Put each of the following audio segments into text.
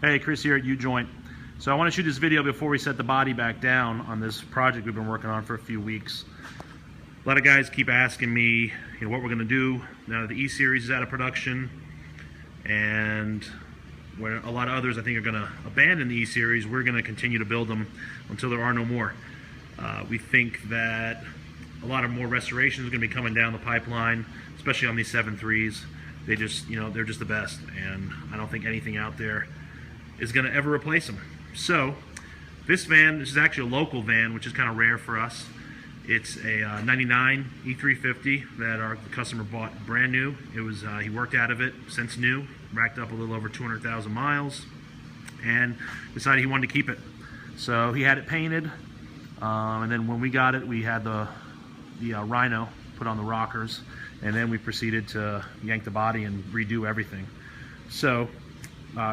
Hey, Chris here at Ujoint. So I want to shoot this video before we set the body back down on this project we've been working on for a few weeks. A lot of guys keep asking me, what we're going to do now that the E series is out of production, and where a lot of others I think are going to abandon the E series, we're going to continue to build them until there are no more. We think that a lot of more restorations are going to be coming down the pipeline, especially on these 7.3s. They just, they're just the best, and I don't think anything out there is going to ever replace them. So this is actually a local van, which is kind of rare for us. It's a 99 E350 that the customer bought brand new. It was he worked out of it since new, racked up a little over 200,000 miles, and decided he wanted to keep it. So he had it painted, and then when we got it, we had the Rhino put on the rockers, and then we proceeded to yank the body and redo everything. So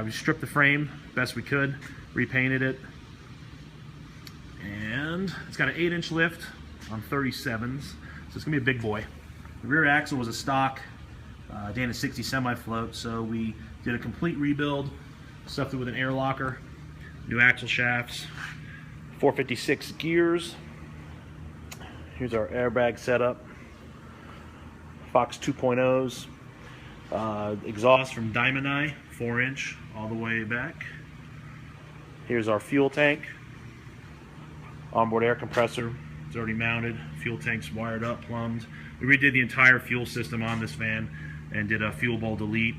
we stripped the frame best we could, repainted it, and it's got an 8-inch lift on 37s, so it's gonna be a big boy. The rear axle was a stock Dana 60 semi-float, so we did a complete rebuild, stuffed it with an air locker, new axle shafts, 456 gears. Here's our airbag setup, Fox 2.0s, exhaust from Diamond Eye, 4-inch all the way back. Here's our fuel tank, onboard air compressor. It's already mounted, fuel tank's wired up, plumbed. We redid the entire fuel system on this van and did a fuel bowl delete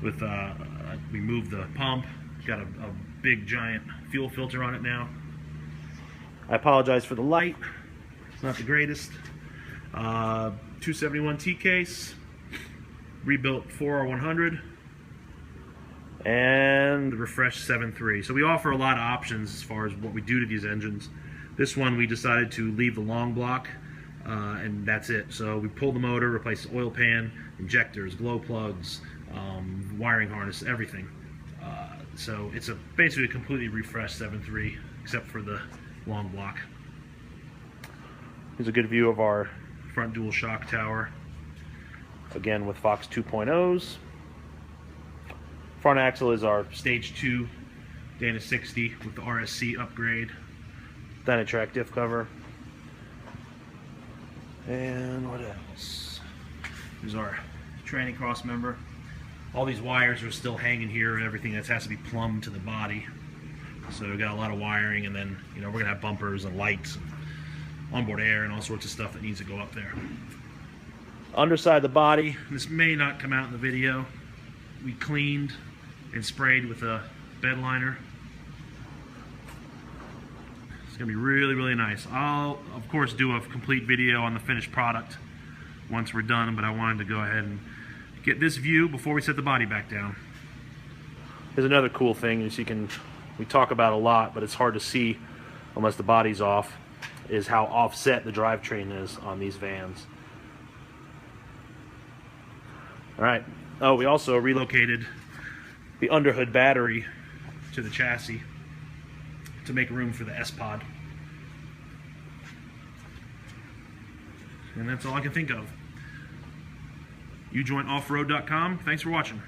with, we moved the pump, got a big giant fuel filter on it now. I apologize for the light, it's not the greatest. 271 T-case, rebuilt 4R100, and the refreshed 7.3. So we offer a lot of options as far as what we do to these engines. This one we decided to leave the long block, and that's it. So we pulled the motor, replaced the oil pan, injectors, glow plugs, wiring harness, everything. So it's basically a completely refreshed 7.3, except for the long block. Here's a good view of our front dual shock tower, again with Fox 2.0s. Front axle is our Stage 2 Dana 60 with the RSC upgrade. Dynatrac diff cover. And what else? Here's our tranny cross member. All these wires are still hanging here and everything that has to be plumbed to the body. So we've got a lot of wiring, and then we're gonna have bumpers and lights and onboard air and all sorts of stuff that needs to go up there. Underside of the body, this may not come out in the video, we cleaned and sprayed with a bed liner. It's gonna be really, really nice. I'll of course do a complete video on the finished product once we're done, but I wanted to go ahead and get this view before we set the body back down. There's another cool thing, as we talk about a lot, but it's hard to see unless the body's off, is how offset the drivetrain is on these vans. All right. Oh, we also relocated the underhood battery to the chassis to make room for the S-Pod. And that's all I can think of. Ujointoffroad.com. Thanks for watching.